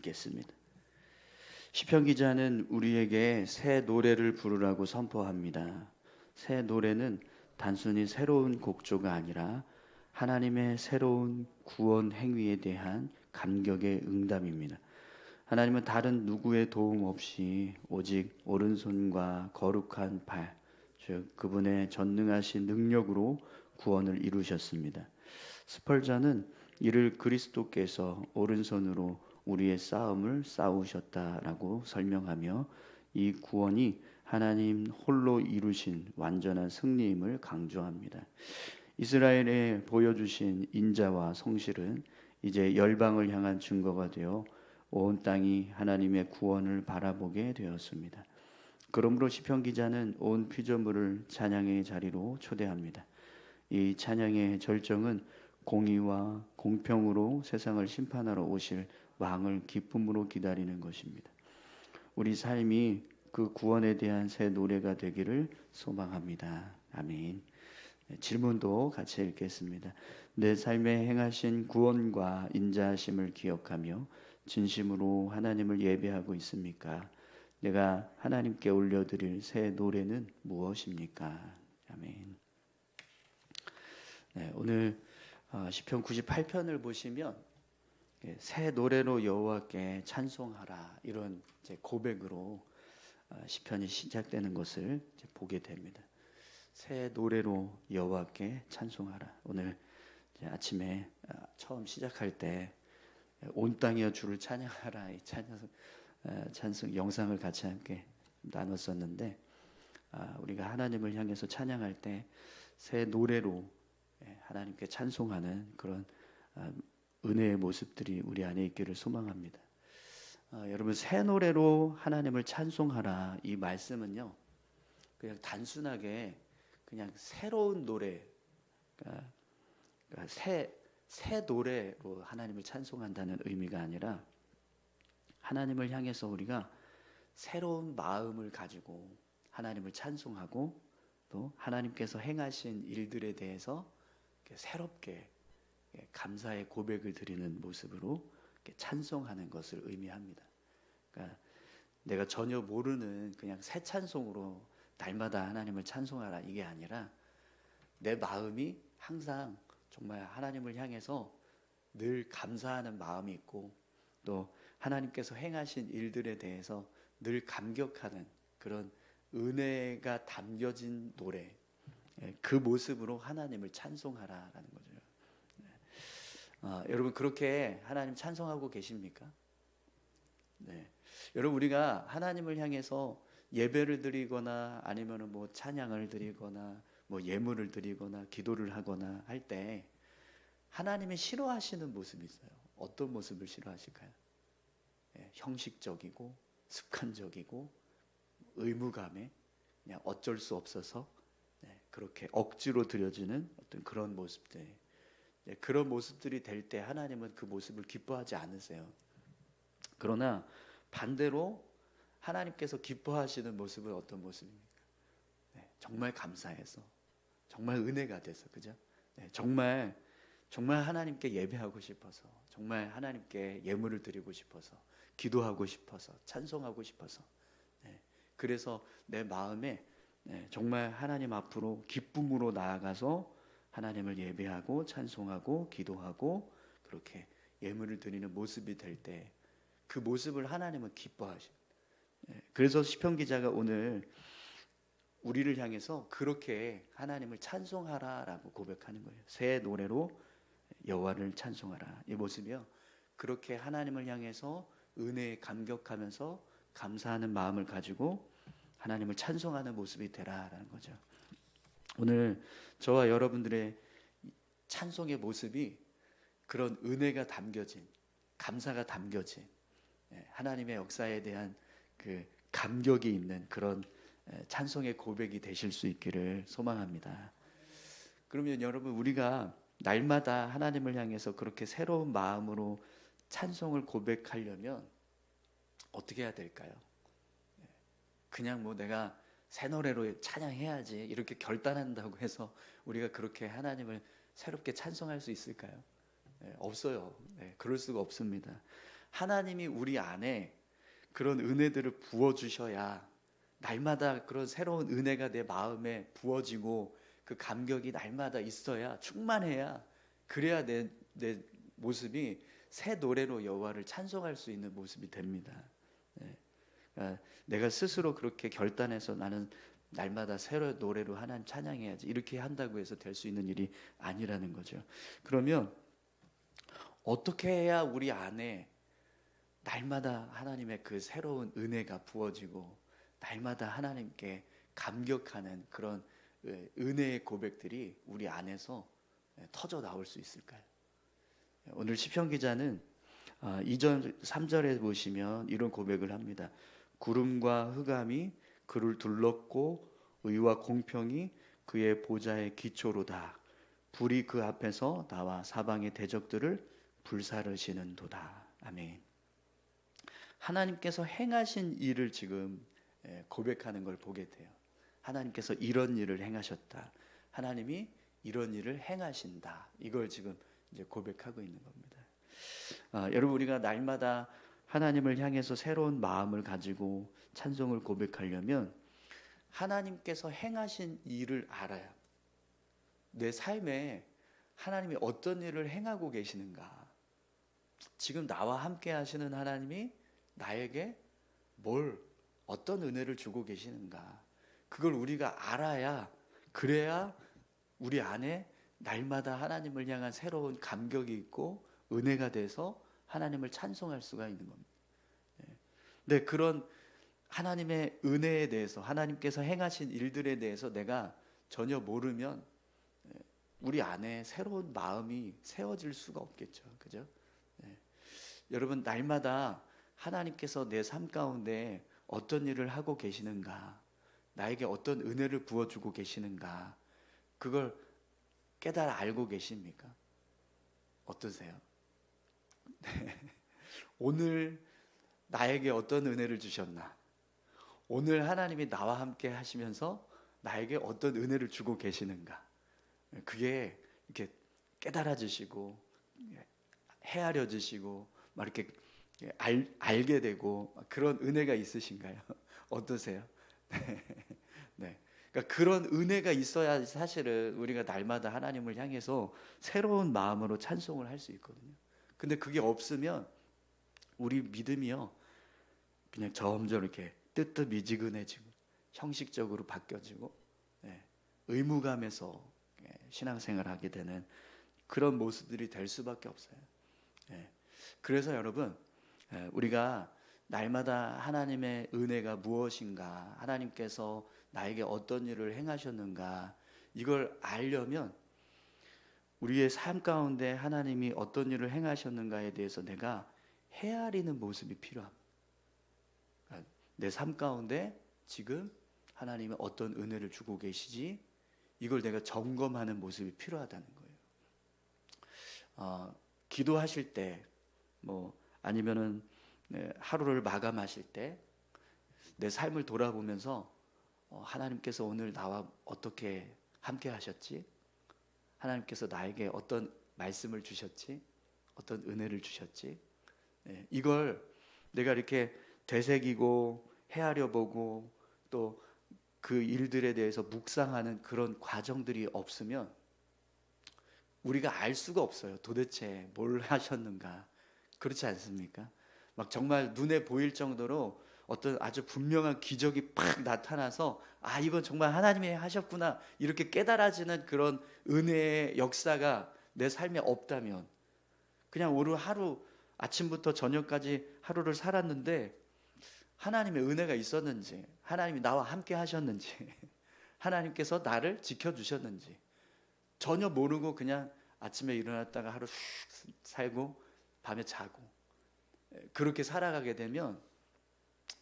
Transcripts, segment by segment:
읽겠습니다. 시편 기자는 우리에게 새 노래를 부르라고 선포합니다. 새 노래는 단순히 새로운 곡조가 아니라 하나님의 새로운 구원 행위에 대한 감격의 응답입니다. 하나님은 다른 누구의 도움 없이 오직 오른손과 거룩한 발, 즉 그분의 전능하신 능력으로 구원을 이루셨습니다. 스펄전은 이를 그리스도께서 오른손으로 우리의 싸움을 싸우셨다라고 설명하며 이 구원이 하나님 홀로 이루신 완전한 승리임을 강조합니다. 이스라엘에 보여주신 인자와 성실은 이제 열방을 향한 증거가 되어 온 땅이 하나님의 구원을 바라보게 되었습니다. 그러므로 시편 기자는 온 피조물을 찬양의 자리로 초대합니다. 이 찬양의 절정은 공의와 공평으로 세상을 심판하러 오실 왕을 기쁨으로 기다리는 것입니다. 우리 삶이 그 구원에 대한 새 노래가 되기를 소망합니다. 아멘. 질문도 같이 읽겠습니다. 내 삶에 행하신 구원과 인자하심을 기억하며 진심으로 하나님을 예배하고 있습니까? 내가 하나님께 올려드릴 새 노래는 무엇입니까? 아멘. 네, 오늘 시편 98편을 보시면 새 노래로 여호와께 찬송하라 이런 고백으로 시편이 시작되는 것을 보게 됩니다. 새 노래로 여호와께 찬송하라. 오늘 아침에 처음 시작할 때 온 땅이여 주를 찬양하라 이 찬송 영상을 같이 함께 나눴었는데 우리가 하나님을 향해서 찬양할 때 새 노래로 하나님께 찬송하는 그런 은혜의 모습들이 우리 안에 있기를 소망합니다. 여러분 새 노래로 하나님을 찬송하라 이 말씀은요 그냥 단순하게 그냥 새로운 노래 그러니까 새 노래로 하나님을 찬송한다는 의미가 아니라 하나님을 향해서 우리가 새로운 마음을 가지고 하나님을 찬송하고 또 하나님께서 행하신 일들에 대해서 새롭게 감사의 고백을 드리는 모습으로 찬송하는 것을 의미합니다. 그러니까 내가 전혀 모르는 그냥 새 찬송으로 날마다 하나님을 찬송하라 이게 아니라 내 마음이 항상 정말 하나님을 향해서 늘 감사하는 마음이 있고 또 하나님께서 행하신 일들에 대해서 늘 감격하는 그런 은혜가 담겨진 노래 그 모습으로 하나님을 찬송하라라는 거죠. 여러분 그렇게 하나님 찬송하고 계십니까? 네. 여러분 우리가 하나님을 향해서 예배를 드리거나 아니면은 뭐 찬양을 드리거나 뭐 예물을 드리거나 기도를 하거나 할 때 하나님이 싫어하시는 모습이 있어요. 어떤 모습을 싫어하실까요? 형식적이고 습관적이고 의무감에 그냥 어쩔 수 없어서 그렇게 억지로 드려지는 어떤 그런 모습들 그런 모습들이 될 때 하나님은 그 모습을 기뻐하지 않으세요. 그러나 반대로 하나님께서 기뻐하시는 모습은 어떤 모습입니까? 정말 감사해서 정말 은혜가 돼서 그죠? 정말 하나님께 예배하고 싶어서 정말 하나님께 예물을 드리고 싶어서 기도하고 싶어서 찬송하고 싶어서 그래서 내 마음에 정말 하나님 앞으로 기쁨으로 나아가서 하나님을 예배하고 찬송하고 기도하고 그렇게 예물을 드리는 모습이 될 때 그 모습을 하나님은 기뻐하십니다. 그래서 시편 기자가 오늘 우리를 향해서 그렇게 하나님을 찬송하라라고 고백하는 거예요. 새 노래로 여호와를 찬송하라. 이 모습이요. 그렇게 하나님을 향해서 은혜에 감격하면서 감사하는 마음을 가지고 하나님을 찬송하는 모습이 되라라는 거죠. 오늘 저와 여러분들의 찬송의 모습이 그런 은혜가 담겨진 감사가 담겨진 하나님의 역사에 대한 그 감격이 있는 그런 찬송의 고백이 되실 수 있기를 소망합니다. 그러면 여러분 우리가 날마다 하나님을 향해서 그렇게 새로운 마음으로 찬송을 고백하려면 어떻게 해야 될까요? 그냥 뭐 내가 새 노래로 찬양해야지 이렇게 결단한다고 해서 우리가 그렇게 하나님을 새롭게 찬송할 수 있을까요? 없어요. 그럴 수가 없습니다. 하나님이 우리 안에 그런 은혜들을 부어주셔야 날마다 그런 새로운 은혜가 내 마음에 부어지고 그 감격이 날마다 있어야 충만해야 그래야 내 모습이 새 노래로 여호와를 찬송할 수 있는 모습이 됩니다. 네. 그러니까 내가 스스로 그렇게 결단해서 나는 날마다 새로운 노래로 하나님 찬양해야지 이렇게 한다고 해서 될 수 있는 일이 아니라는 거죠. 그러면 어떻게 해야 우리 안에 날마다 하나님의 그 새로운 은혜가 부어지고 날마다 하나님께 감격하는 그런 은혜의 고백들이 우리 안에서 터져 나올 수 있을까요? 오늘 시편 기자는 2절 3절에 보시면 이런 고백을 합니다. 구름과 흑암이 그를 둘렀고 의와 공평이 그의 보좌의 기초로다. 불이 그 앞에서 나와 사방의 대적들을 불사르시는도다. 아멘. 하나님께서 행하신 일을 지금 고백하는 걸 보게 돼요. 하나님께서 이런 일을 행하셨다. 하나님이 이런 일을 행하신다. 이걸 지금 이제 고백하고 있는 겁니다. 여러분 우리가 날마다 하나님을 향해서 새로운 마음을 가지고 찬송을 고백하려면 하나님께서 행하신 일을 알아야 내 삶에 하나님이 어떤 일을 행하고 계시는가. 지금 나와 함께 하시는 하나님이 나에게 어떤 은혜를 주고 계시는가. 그걸 우리가 알아야 그래야 우리 안에 날마다 하나님을 향한 새로운 감격이 있고 은혜가 돼서 하나님을 찬송할 수가 있는 겁니다. 근데 그런 하나님의 은혜에 대해서 하나님께서 행하신 일들에 대해서 내가 전혀 모르면 우리 안에 새로운 마음이 세워질 수가 없겠죠. 그죠? 여러분 날마다 하나님께서 내 삶 가운데 어떤 일을 하고 계시는가, 나에게 어떤 은혜를 부어주고 계시는가, 그걸 깨달아 알고 계십니까? 어떠세요? 네. 오늘 나에게 어떤 은혜를 주셨나? 오늘 하나님이 나와 함께 하시면서 나에게 어떤 은혜를 주고 계시는가? 그게 이렇게 깨달아지시고 헤아려지시고 막 이렇게 알게 되고 그런 은혜가 있으신가요? 어떠세요? 네. 그러니까 그런 은혜가 있어야 사실은 우리가 날마다 하나님을 향해서 새로운 마음으로 찬송을 할 수 있거든요. 근데 그게 없으면 우리 믿음이요 그냥 점점 이렇게 뜨뜻미지근해지고 형식적으로 바뀌어지고 의무감에서 신앙생활하게 되는 그런 모습들이 될 수밖에 없어요. 그래서 여러분 우리가 날마다 하나님의 은혜가 무엇인가, 하나님께서 나에게 어떤 일을 행하셨는가, 이걸 알려면 우리의 삶 가운데 하나님이 어떤 일을 행하셨는가에 대해서 내가 헤아리는 모습이 필요합니다. 내 삶 가운데 지금 하나님이 어떤 은혜를 주고 계시지, 이걸 내가 점검하는 모습이 필요하다는 거예요. 기도하실 때 아니면은 하루를 마감하실 때 내 삶을 돌아보면서 하나님께서 오늘 나와 어떻게 함께 하셨지? 하나님께서 나에게 어떤 말씀을 주셨지? 어떤 은혜를 주셨지? 이걸 내가 이렇게 되새기고 헤아려보고 또 그 일들에 대해서 묵상하는 그런 과정들이 없으면 우리가 알 수가 없어요. 도대체 뭘 하셨는가? 그렇지 않습니까? 막 정말 눈에 보일 정도로 어떤 아주 분명한 기적이 팍 나타나서 이건 정말 하나님이 하셨구나 이렇게 깨달아지는 그런 은혜의 역사가 내 삶에 없다면 그냥 오늘 하루 아침부터 저녁까지 하루를 살았는데 하나님의 은혜가 있었는지, 하나님이 나와 함께 하셨는지, 하나님께서 나를 지켜주셨는지 전혀 모르고 그냥 아침에 일어났다가 하루 슉 살고 밤에 자고 그렇게 살아가게 되면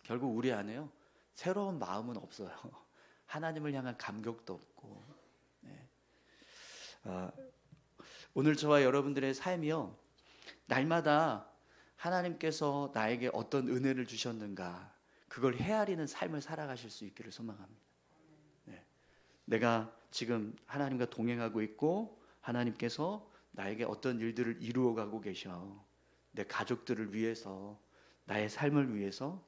결국 우리 안에요 새로운 마음은 없어요. 하나님을 향한 감격도 없고. 오늘 저와 여러분들의 삶이요 날마다 하나님께서 나에게 어떤 은혜를 주셨는가 그걸 헤아리는 삶을 살아가실 수 있기를 소망합니다. 내가 지금 하나님과 동행하고 있고 하나님께서 나에게 어떤 일들을 이루어가고 계셔. 내 가족들을 위해서, 나의 삶을 위해서,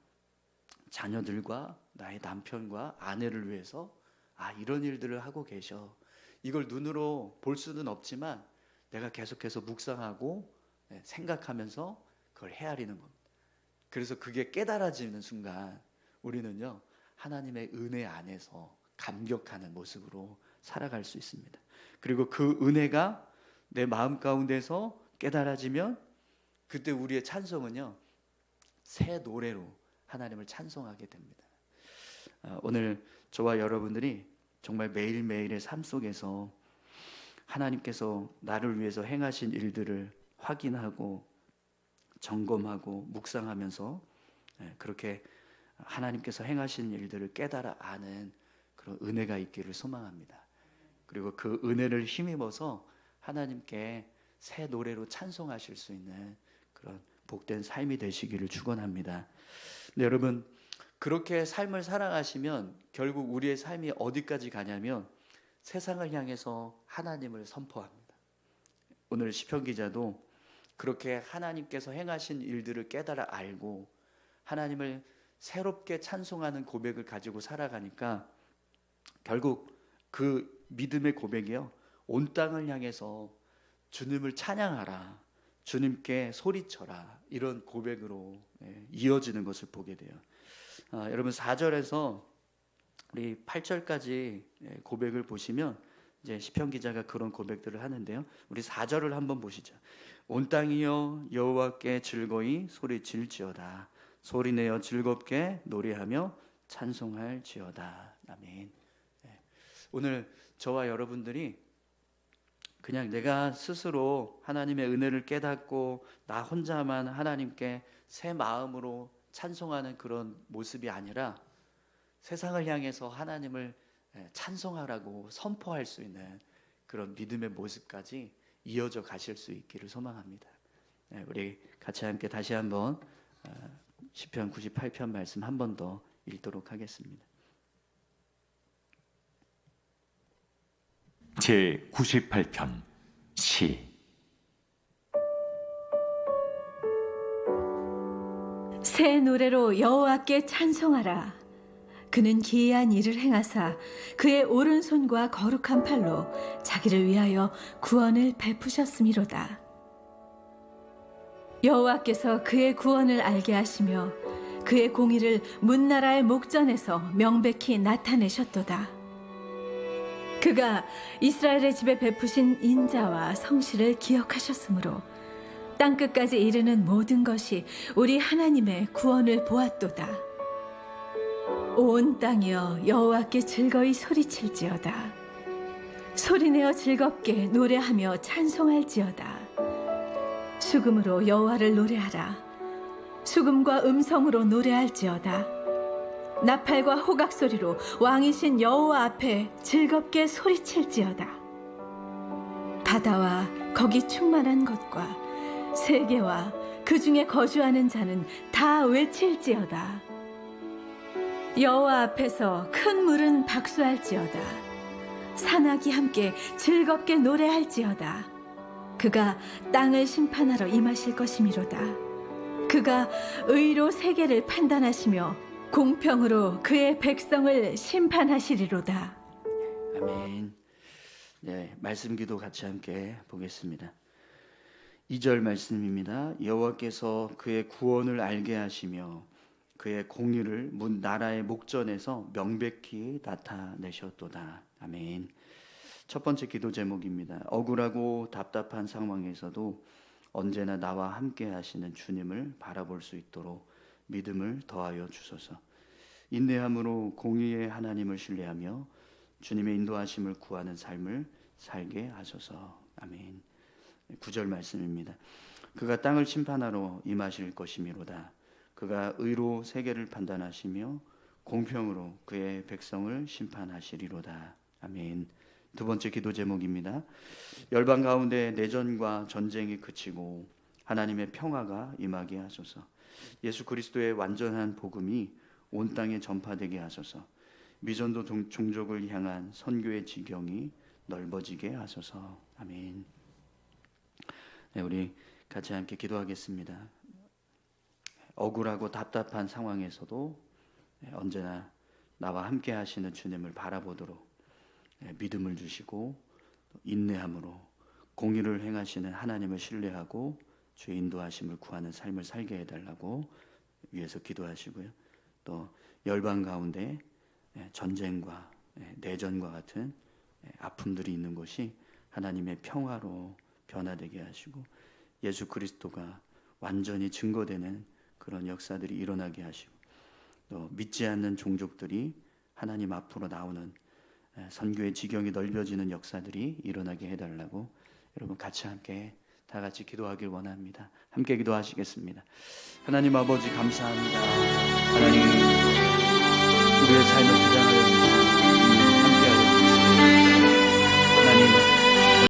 자녀들과 나의 남편과 아내를 위해서 이런 일들을 하고 계셔. 이걸 눈으로 볼 수는 없지만 내가 계속해서 묵상하고 생각하면서 그걸 헤아리는 겁니다. 그래서 그게 깨달아지는 순간 우리는요, 하나님의 은혜 안에서 감격하는 모습으로 살아갈 수 있습니다. 그리고 그 은혜가 내 마음 가운데서 깨달아지면 그때 우리의 찬송은요, 새 노래로 하나님을 찬송하게 됩니다. 오늘 저와 여러분들이 정말 매일매일의 삶 속에서 하나님께서 나를 위해서 행하신 일들을 확인하고 점검하고 묵상하면서 그렇게 하나님께서 행하신 일들을 깨달아 아는 그런 은혜가 있기를 소망합니다. 그리고 그 은혜를 힘입어서 하나님께 새 노래로 찬송하실 수 있는 그런 복된 삶이 되시기를 축원합니다. 근데 여러분, 그렇게 삶을 살아가시면 결국 우리의 삶이 어디까지 가냐면 세상을 향해서 하나님을 선포합니다. 오늘 시편 기자도 그렇게 하나님께서 행하신 일들을 깨달아 알고 하나님을 새롭게 찬송하는 고백을 가지고 살아가니까 결국 그 믿음의 고백이요, 온 땅을 향해서 주님을 찬양하라, 주님께 소리쳐라, 이런 고백으로 이어지는 것을 보게 돼요. 여러분 4절에서 우리 8절까지 고백을 보시면 이제 시편 기자가 그런 고백들을 하는데요. 우리 4절을 한번 보시죠. 온 땅이여 여호와께 즐거이 소리칠지어다. 소리내어 즐겁게 노래하며 찬송할지어다. 아멘. 오늘 저와 여러분들이 그냥 내가 스스로 하나님의 은혜를 깨닫고 나 혼자만 하나님께 새 마음으로 찬송하는 그런 모습이 아니라 세상을 향해서 하나님을 찬송하라고 선포할 수 있는 그런 믿음의 모습까지 이어져 가실 수 있기를 소망합니다. 우리 같이 함께 다시 한번 시편 98편 말씀 한 번 더 읽도록 하겠습니다. 제 98편 시. 새 노래로 여호와께 찬송하라. 그는 기이한 일을 행하사 그의 오른손과 거룩한 팔로 자기를 위하여 구원을 베푸셨음이로다. 여호와께서 그의 구원을 알게 하시며 그의 공의를 문나라의 목전에서 명백히 나타내셨도다. 그가 이스라엘의 집에 베푸신 인자와 성실을 기억하셨으므로 땅끝까지 이르는 모든 것이 우리 하나님의 구원을 보았도다. 온 땅이여 여호와께 즐거이 소리칠지어다. 소리내어 즐겁게 노래하며 찬송할지어다. 수금으로 여호와를 노래하라. 수금과 음성으로 노래할지어다. 나팔과 호각 소리로 왕이신 여호와 앞에 즐겁게 소리칠지어다. 바다와 거기 충만한 것과 세계와 그 중에 거주하는 자는 다 외칠지어다. 여호와 앞에서 큰 물은 박수할지어다. 산악이 함께 즐겁게 노래할지어다. 그가 땅을 심판하러 임하실 것이미로다. 그가 의로 세계를 판단하시며 공평으로 그의 백성을 심판하시리로다. 아멘. 말씀 기도 같이 함께 보겠습니다. 2절 말씀입니다. 여호와께서 그의 구원을 알게 하시며 그의 공의를 문 나라의 목전에서 명백히 나타내셨도다. 아멘. 첫 번째 기도 제목입니다. 억울하고 답답한 상황에서도 언제나 나와 함께 하시는 주님을 바라볼 수 있도록 믿음을 더하여 주소서. 인내함으로 공의의 하나님을 신뢰하며 주님의 인도하심을 구하는 삶을 살게 하소서. 아멘. 9절 말씀입니다. 그가 땅을 심판하러 임하실 것이미로다. 그가 의로 세계를 판단하시며 공평으로 그의 백성을 심판하시리로다. 아멘. 두 번째 기도 제목입니다. 열방 가운데 내전과 전쟁이 그치고 하나님의 평화가 임하게 하소서. 예수 그리스도의 완전한 복음이 온 땅에 전파되게 하소서. 미전도 종족을 향한 선교의 지경이 넓어지게 하소서. 아멘. 우리 같이 함께 기도하겠습니다. 억울하고 답답한 상황에서도 언제나 나와 함께 하시는 주님을 바라보도록 믿음을 주시고 인내함으로 공의를 행하시는 하나님을 신뢰하고 주의 인도하심을 구하는 삶을 살게 해달라고 위해서 기도하시고요. 또 열방 가운데 전쟁과 내전과 같은 아픔들이 있는 곳이 하나님의 평화로 변화되게 하시고 예수 그리스도가 완전히 증거되는 그런 역사들이 일어나게 하시고 또 믿지 않는 종족들이 하나님 앞으로 나오는 선교의 지경이 넓어지는 역사들이 일어나게 해달라고 여러분 같이 함께 다 같이 기도하길 원합니다. 함께 기도하시겠습니다. 하나님 아버지 감사합니다. 하나님 우리의 삶을 주장하여 주시고